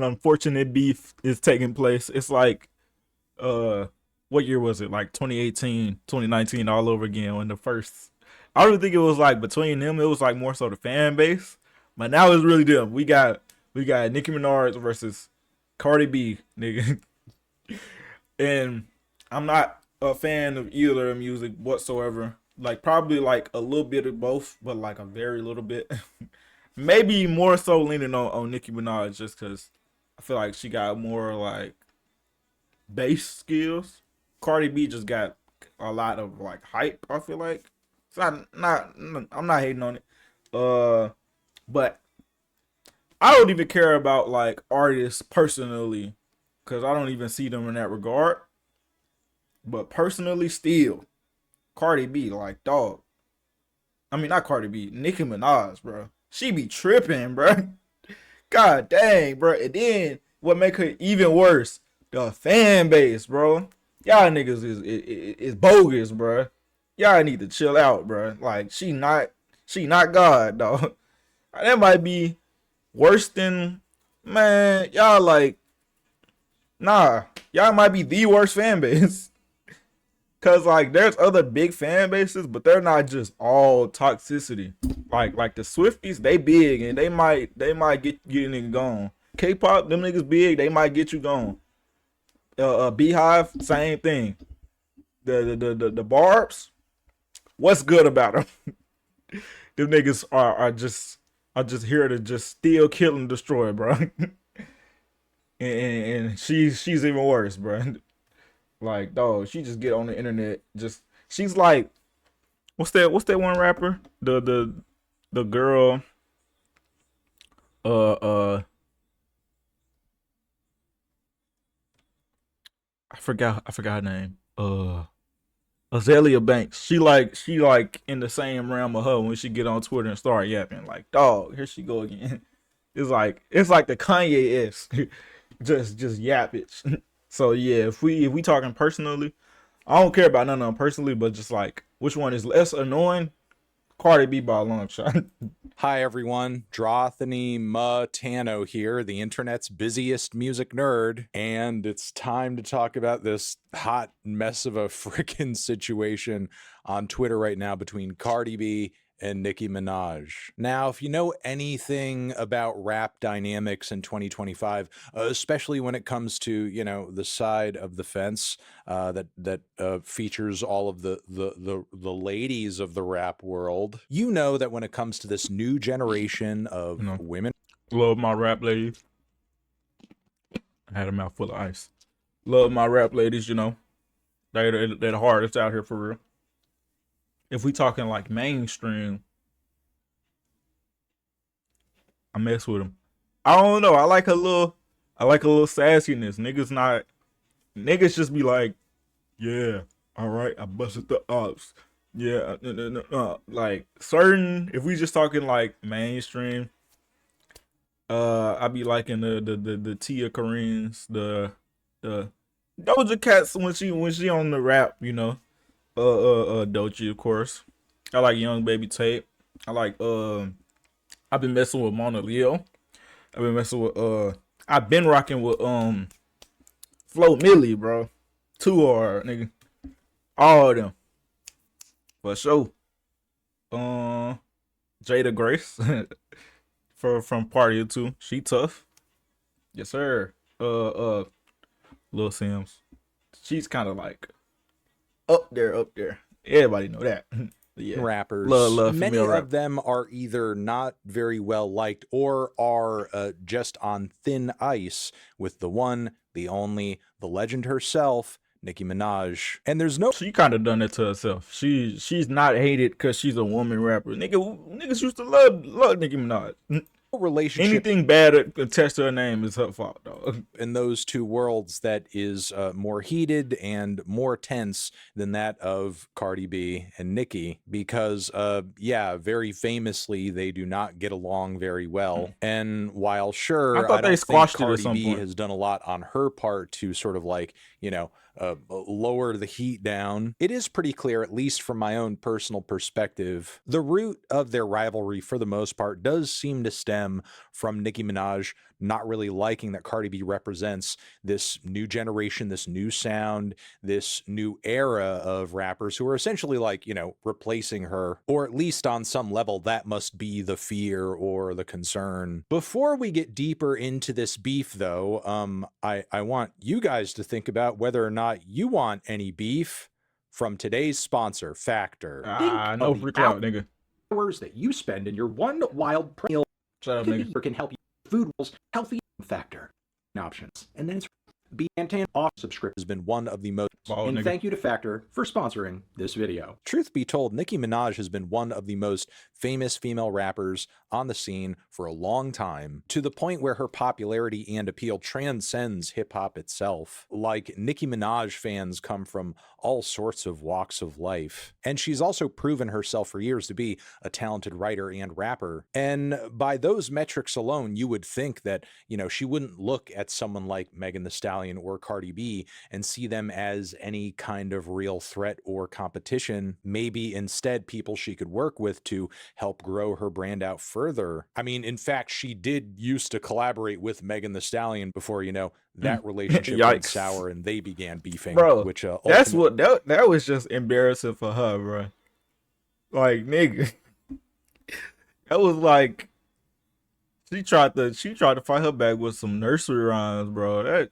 an unfortunate beef is taking place. It's like what year was it? Like 2018, 2019, all over again when the first I don't think it was like between them, it was like more so the fan base. But now it's really them. We got Nicki Minaj versus Cardi B, nigga. And I'm not a fan of either of their music whatsoever. Like probably like a little bit of both, but like a very little bit. Maybe more so leaning on Nicki Minaj just because I feel like she got more like bass skills. Cardi B just got a lot of like hype. I feel like it's not I'm not hating on it. Uh, but I don't even care about like artists personally because I don't even see them in that regard. But personally, still Cardi B, like dog. I mean, not Cardi B, Nicki Minaj, bro. She be tripping, bro. God dang, bro. And then what make her even worse? The fan base, bro. Y'all niggas is bogus, bro. Y'all need to chill out, bro. Like she not God, dog. That might be worse than man. Y'all like nah. Y'all might be the worst fan base. Cause like there's other big fan bases, but they're not just all toxicity. Like the Swifties, they big and they might get a nigga gone. K-pop, them niggas big, they might get you gone. Beehive, same thing. The Barbs, what's good about them? Them niggas are just here to just steal, kill, and destroy, bro. And she's even worse, bro. Like, dog, she just get on the internet. Just she's like, what's that one rapper? The girl. Uh uh, I forgot her name. Azalea Banks. She like in the same realm of her when she get on Twitter and start yapping. Like, dog, here she go again. It's like the Kanye s. just yap it. So yeah, if we talking personally, I don't care about none of them personally, but just like which one is less annoying? Cardi B by a long shot. Hi everyone, Drothany Matano here, the internet's busiest music nerd, and it's time to talk about this hot mess of a frickin' situation on Twitter right now between Cardi B and Nicki Minaj. Now, if you know anything about rap dynamics in 2025, especially when it comes to, the side of the fence that features all of the ladies of the rap world, you know that when it comes to this new generation of You know, women love my rap ladies. I had a mouthful of ice. Love my rap ladies. They're the hardest out here for real. If we talking like mainstream, I mess with them. I don't know. I like a little sassiness. Niggas just be like, yeah, all right, I busted the ups. Yeah, like certain. If we just talking like mainstream, I be liking the Tia Coreens, the Doja Cats when she on the rap, Doechii, of course. I like Young Baby Tape. I like I've been messing with Mona Leo. I've been messing with I've been rocking with Flo Millie, bro. Too hard, nigga. All of them. For sure. Uh Jada Grace from Party of Two. She tough. Yes, sir. Lil Sims. She's kind of like up there. Everybody know that. But yeah, rappers, love many female rap. of them are either not very well liked or are just on thin ice with the one, the only, the legend herself, Nicki Minaj. And there's no She kind of done it to herself. She's not hated because she's a woman rapper. Niggas used to love Nicki Minaj. relationship Anything bad attached to her name is her fault, dog. in those two worlds that is more heated and more tense than that of Cardi B and Nicki because, yeah, very famously, they do not get along very well. And while I sure, I thought they don't think squashed it at Cardi some B point. has done a lot on her part to sort of like, lower the heat down, it is pretty clear, at least from my own personal perspective, the root of their rivalry for the most part does seem to stem from Nicki Minaj not really liking that Cardi B represents this new generation, this new sound, this new era of rappers who are essentially like, you know, replacing her, or at least on some level, that must be the fear or the concern. Before we get deeper into this beef, though, I want you guys to think about whether or not you want any beef from today's sponsor, Factor. Ah, no free clout, nigga. Hours that you spend in your one wild meal Shut up, nigga. can help you food rules healthy Factor options. And then it's B&Tan off subscription Has been one of the most. and thank you to Factor for sponsoring this video. Truth be told, Nicki Minaj has been one of the most famous female rappers on the scene for a long time, to the point where her popularity and appeal transcends hip-hop itself. Like, Nicki Minaj fans come from all sorts of walks of life. And she's also proven herself for years to be a talented writer and rapper. And by those metrics alone, you would think that, you know, she wouldn't look at someone like Megan Thee Stallion or Cardi B and see them as any kind of real threat or competition. Maybe instead people she could work with to help grow her brand out further. I mean, in fact, she did used to collaborate with Megan Thee Stallion before, you know, that relationship went sour and they began beefing. Bro, which that's what that was just embarrassing for her, bro. Like, nigga, that was like she tried to fight her back with some nursery rhymes, bro. That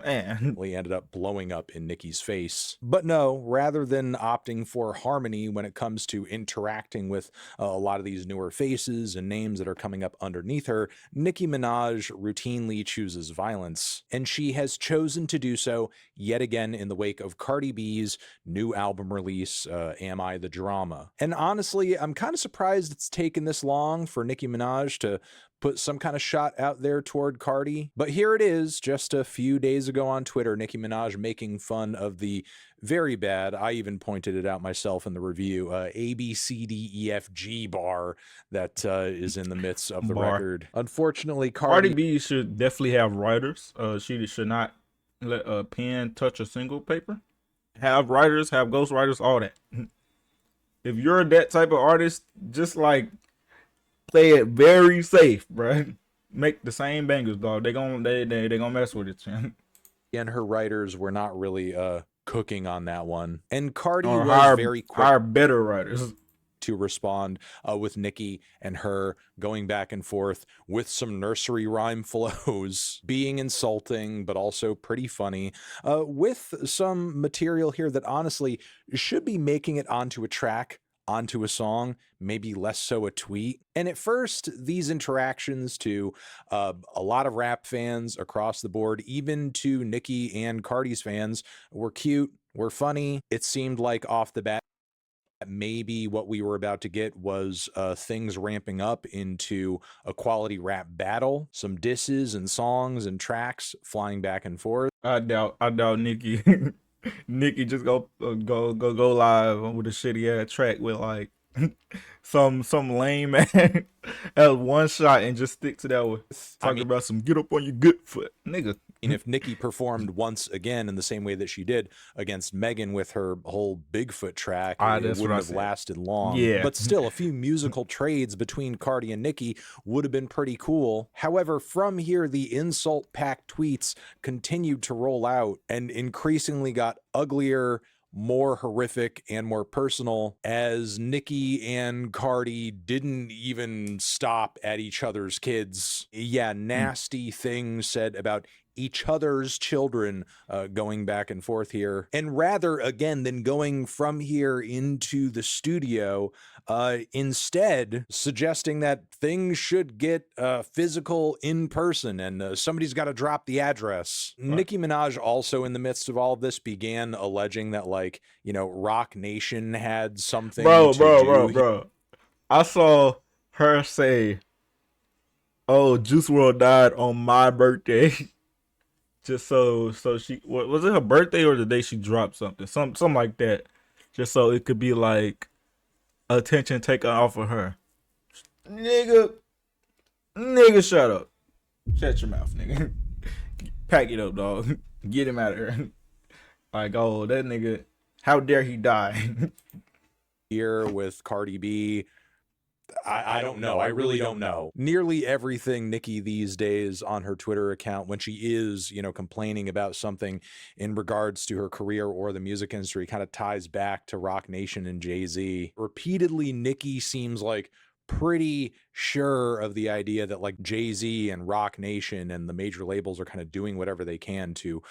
man ended up blowing up in Nicki's face. But no, rather than opting for harmony when it comes to interacting with a lot of these newer faces and names that are coming up underneath her, Nicki Minaj routinely chooses violence. And she has chosen to do so yet again in the wake of Cardi B's new album release, Am I the Drama? And honestly, I'm kind of surprised it's taken this long for Nicki Minaj to put some kind of shot out there toward Cardi. But here it is, just a few days ago on Twitter, Nicki Minaj making fun of the very bad, I even pointed it out myself in the review, ABCDEFG bar that is in the midst of the record. Unfortunately, Cardi B should definitely have writers. She should not let a pen touch a single paper. Have writers, have ghostwriters, all that. If you're that type of artist, just like play it very safe, bro. Make the same bangers, dog. They gonna mess with it, man. And her writers were not really cooking on that one. And Cardi was very quick. Hire better writers to respond with Nicki and her going back and forth with some nursery rhyme flows, being insulting, but also pretty funny, with some material here that honestly should be making it onto a track, onto a song, maybe less so a tweet. And at first, these interactions to a lot of rap fans across the board, even to Nicki and Cardi's fans, were cute, were funny. It seemed like off the bat, maybe what we were about to get was things ramping up into a quality rap battle, some disses and songs and tracks flying back and forth. I doubt Nicki Nicki just go live with a shitty ass track with like some lame man at one shot and just stick to that one. Talking about some get up on your good foot, nigga. And if Nicki performed once again in the same way that she did against Megan with her whole Bigfoot track, it wouldn't have lasted long. Yeah. But still, a few musical trades between Cardi and Nicki would have been pretty cool. However, from here, the insult-packed tweets continued to roll out and increasingly got uglier, more horrific, and more personal as Nicki and Cardi didn't even stop at each other's kids. Yeah, nasty things said about each other's children going back and forth here. And rather, again, than going from here into the studio, instead suggesting that things should get physical in person and somebody's got to drop the address. Right. Nicki Minaj also in the midst of all of this began alleging that, like, you know, Rock Nation had something to do. Bro. I saw her say, oh, Juice WRLD died on my birthday. Just so she, was it her birthday or the day she dropped something like that, just so it could be like attention taken off of her. Nigga, shut up, shut your mouth, nigga. Pack it up, dog. Get him out of here. Like, oh, that nigga, how dare he die? Here with Cardi B I don't know. I really don't know. Nearly everything Nicki these days on her Twitter account, when she is, complaining about something in regards to her career or the music industry, kind of ties back to Rock Nation and Jay-Z. Repeatedly, Nicki seems like pretty sure of the idea that like Jay-Z and Rock Nation and the major labels are kind of doing whatever they can to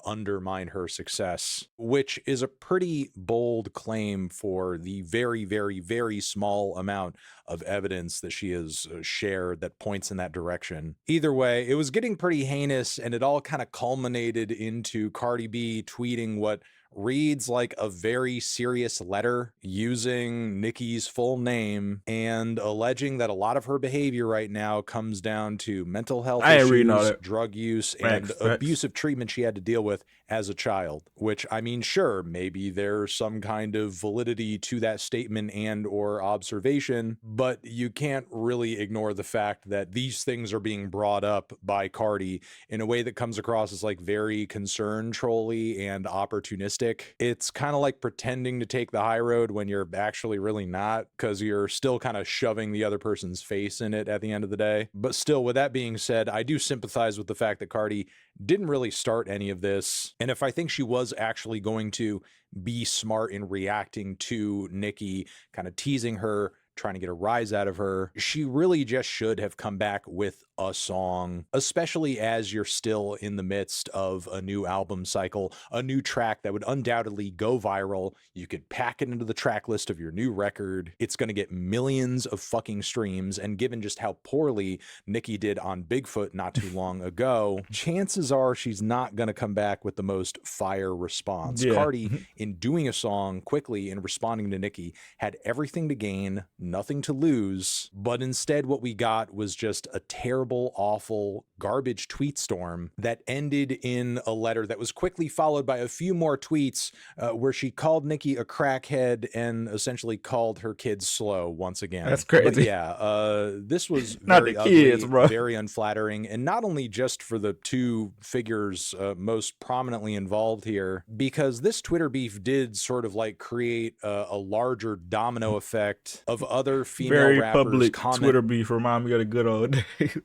undermine her success, which is a pretty bold claim for the very, very, very small amount of evidence that she has shared that points in that direction. Either way, it was getting pretty heinous, and it all kind of culminated into Cardi B tweeting what reads like a very serious letter using Nicki's full name and alleging that a lot of her behavior right now comes down to mental health issues, drug use, and abusive treatment she had to deal with as a child. Which, I mean, sure, maybe there's some kind of validity to that statement and or observation, but you can't really ignore the fact that these things are being brought up by Cardi in a way that comes across as like very concern trolly and opportunistic. It's kind of like pretending to take the high road when you're actually really not, because you're still kind of shoving the other person's face in it at the end of the day. But still, with that being said, I do sympathize with the fact that Cardi didn't really start any of this. And if I think she was actually going to be smart in reacting to Nicki, kind of teasing her, trying to get a rise out of her, she really just should have come back with a song, especially as you're still in the midst of a new album cycle, a new track that would undoubtedly go viral. You could pack it into the track list of your new record. It's going to get millions of fucking streams. And given just how poorly Nicki did on Bigfoot not too long ago, chances are she's not going to come back with the most fire response. Yeah. Cardi, in doing a song quickly and responding to Nicki, had everything to gain, nothing to lose. But instead, what we got was just a terrible, awful, garbage tweet storm that ended in a letter that was quickly followed by a few more tweets where she called Nicki a crackhead and essentially called her kids slow once again. That's crazy. But yeah, this was very ugly, very unflattering, and not only just for the two figures most prominently involved here, because this Twitter beef did sort of like create a larger domino effect of other female very rappers. Public Twitter beef remind me of the good old days.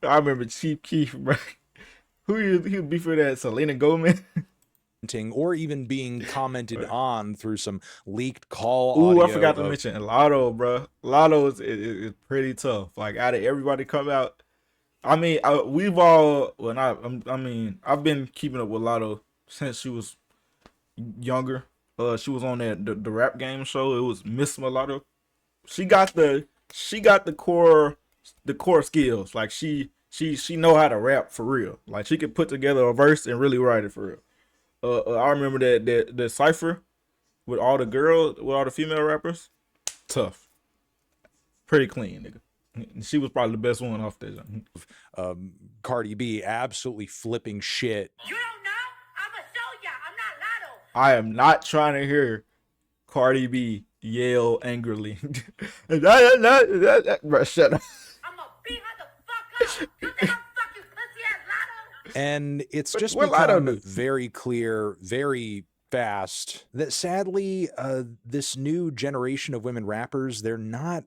I remember Chief Keef, bro. Who he would be for that? Selena Gomez? Or even being commented on through some leaked call audio. Ooh, I forgot to mention Lotto, bro. Lotto is pretty tough. Like, out of everybody come out, I mean, we've all, I've been keeping up with Lotto since she was younger. She was on the rap game show. It was Miss Mulatto. She got the core skills. Like she know how to rap for real. Like, she could put together a verse and really write it for real. I remember that cipher with all the female rappers, tough, pretty clean, nigga. She was probably the best one off there. Cardi B absolutely flipping shit. You don't know? I'ma show ya. I'm not Lotto. I am not trying to hear Cardi B yell angrily. Bro, shut up. I'ma beat her the fuck up. You think I'm fucking pussy ass Lotto? And it's just become very clear, very fast, that sadly, this new generation of women rappers, they're not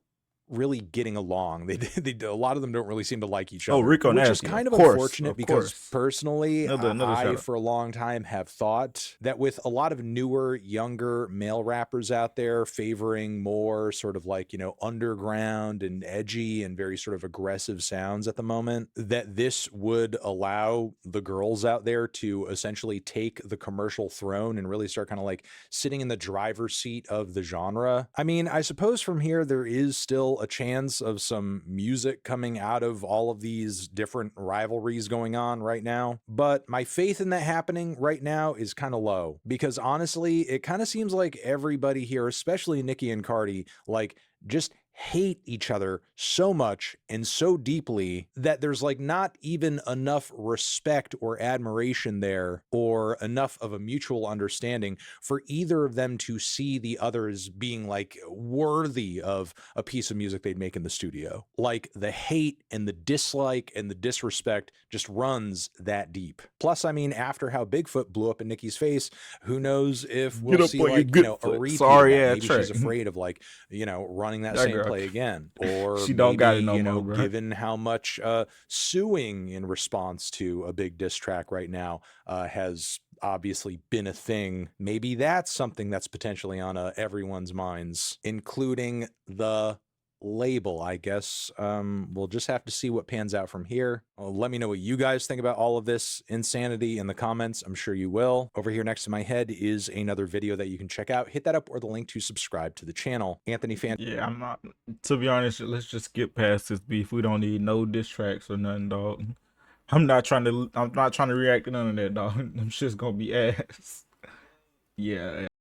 really getting along. They a lot of them don't really seem to like each other. Oh, Rico which Nasty, is kind of unfortunate because personally, another I for a long time have thought that with a lot of newer, younger male rappers out there favoring more sort of like, underground and edgy and very sort of aggressive sounds at the moment, that this would allow the girls out there to essentially take the commercial throne and really start kind of like sitting in the driver's seat of the genre. I mean, I suppose from here there is still a chance of some music coming out of all of these different rivalries going on right now. But my faith in that happening right now is kind of low, because honestly, it kind of seems like everybody here, especially Nicki and Cardi, like just hate each other so much and so deeply that there's like not even enough respect or admiration there, or enough of a mutual understanding for either of them to see the other as being like worthy of a piece of music they'd make in the studio. Like, the hate and the dislike and the disrespect just runs that deep. Plus, I mean, after how Bigfoot blew up in Nicki's face, who knows if we'll see like, a repeat. Maybe she's afraid of like, running that same play again. Or She don't got it maybe, no you know, more, bro. given how much suing in response to a big diss track right now has obviously been a thing, maybe that's something that's potentially on everyone's minds, including the label, I guess. We'll just have to see what pans out from here. Let me know what you guys think about all of this insanity in the comments. I'm sure you will. Over here next to my head is another video that you can check out. Hit that up or the link to subscribe to the channel. Anthony Fan. Yeah, I'm not. To be honest, let's just skip past this beef. We don't need no diss tracks or nothing, dog. I'm not trying to react to none of that, dog. Them shit's gonna be ass. Yeah.